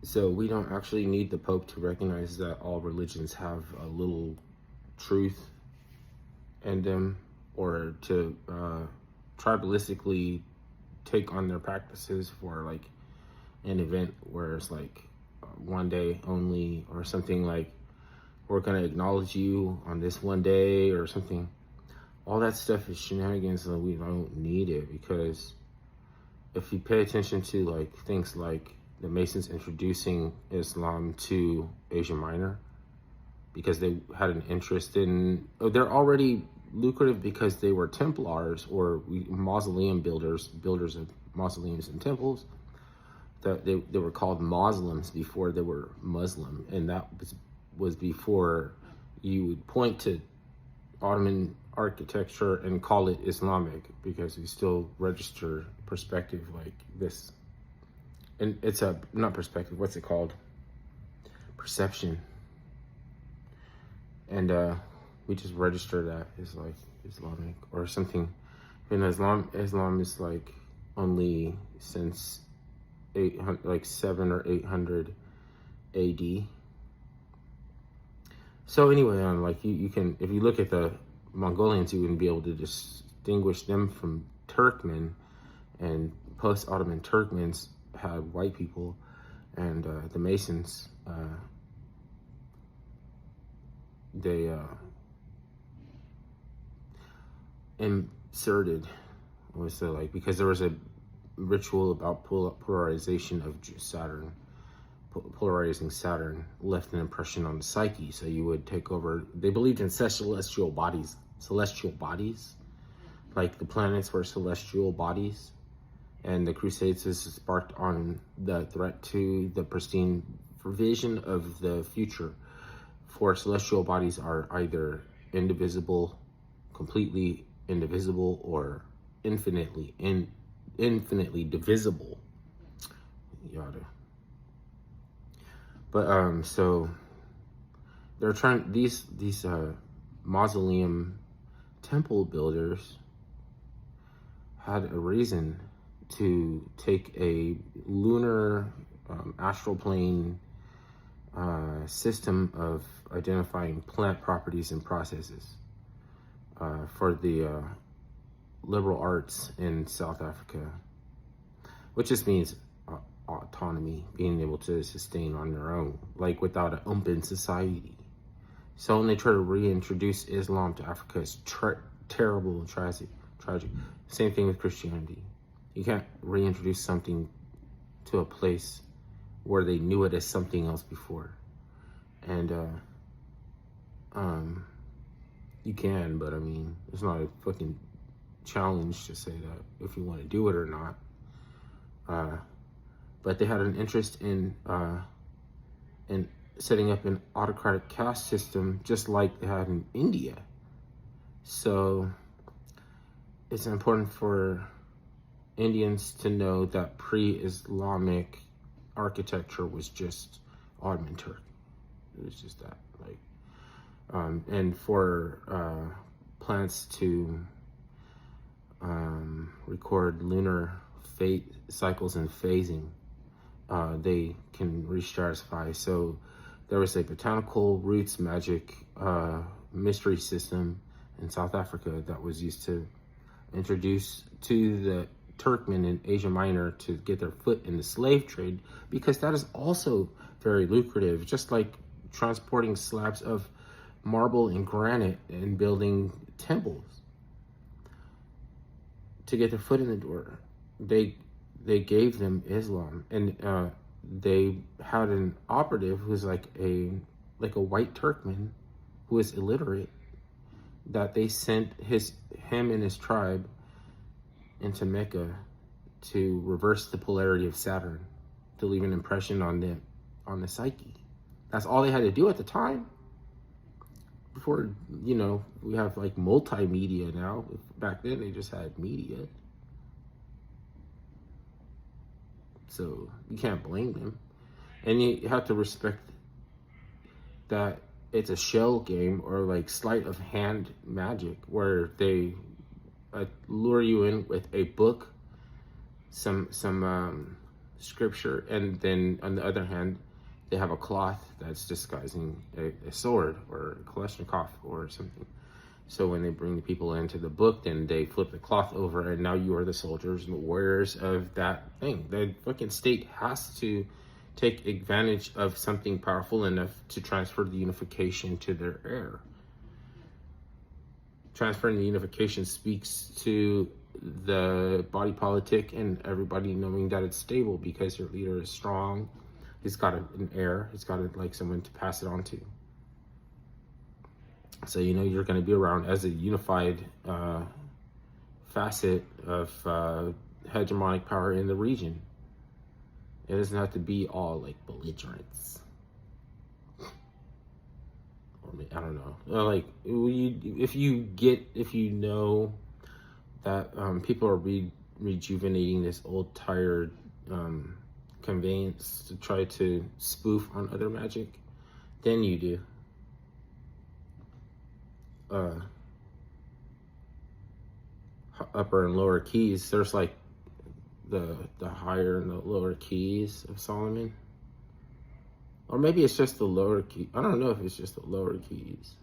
So we don't actually need the Pope to recognize that all religions have a little truth in them, or to tribalistically take on their practices for like an event where it's like one day only, or something like we're gonna acknowledge you on this one day or something. All that stuff is shenanigans, and we don't need it, because if you pay attention to like things like the Masons introducing Islam to Asia Minor because they had an interest in, they're already lucrative because they were Templars or mausoleum builders of mausoleums and temples. That they were called Muslims before they were Muslim, and that was before you would point to Ottoman architecture and call it Islamic, because we still register perspective like this. And it's a, not perspective, what's it called? Perception. And we just register that as like Islamic or something. And Islam is like only since 800, like 7 or 800 AD. So anyway, like you can, if you look at the Mongolians, you wouldn't be able to distinguish them from Turkmen, and post-Ottoman Turkmens had white people, and the Masons, they inserted, was the, like, because there was a ritual about polarization of Saturn. Polarizing Saturn left an impression on the psyche, so you would take over. They believed in celestial bodies, like the planets were celestial bodies, and the Crusades is sparked on the threat to the pristine vision of the future. For celestial bodies are either indivisible, completely indivisible, or infinitely divisible. Yada. But so they're trying, these mausoleum temple builders had a reason to take a lunar astral plane system of identifying plant properties and processes for the liberal arts in South Africa, which just means autonomy, being able to sustain on their own, like without an open society. So when they try to reintroduce Islam to Africa, it's terrible and tragic. Same thing with Christianity. You can't reintroduce something to a place where they knew it as something else before. And you can, but I mean, it's not a fucking challenge to say that if you want to do it or not. But they had an interest in setting up an autocratic caste system, just like they had in India. So it's important for Indians to know that pre-Islamic architecture was just Ottoman Turk. It was just that, like, and for plants to record lunar fate cycles and phasing, they can re-stratify. So there was a botanical roots magic mystery system in South Africa that was used to introduce to the Turkmen in Asia Minor to get their foot in the slave trade, because that is also very lucrative, just like transporting slabs of marble and granite and building temples. To get their foot in the door, they gave them Islam, and they had an operative who was like a white Turkmen who was illiterate, that they sent him and his tribe into Mecca to reverse the polarity of Saturn, to leave an impression on the psyche. That's all they had to do at the time. Before, you know, we have like multimedia now. Back then they just had media. So you can't blame them. And you have to respect that it's a shell game, or like sleight of hand magic, where they lure you in with a book, some scripture, and then on the other hand, they have a cloth that's disguising a sword or a Kalashnikov or something. So when they bring the people into the book, then they flip the cloth over, and now you are the soldiers and the warriors of that thing. The fucking state has to take advantage of something powerful enough to transfer the unification to their heir. Transferring the unification speaks to the body politic and everybody knowing that it's stable because your leader is strong. He's got an heir. He's got like someone to pass it on to. So you know you're going to be around as a unified facet of hegemonic power in the region. It doesn't have to be all like belligerence. Or I don't know. Like if you know that people are rejuvenating this old tired conveyance to try to spoof on other magic, then you do. Upper and lower keys, there's like the higher and the lower keys of Solomon, or maybe it's just the lower key. I don't know if it's just the lower keys.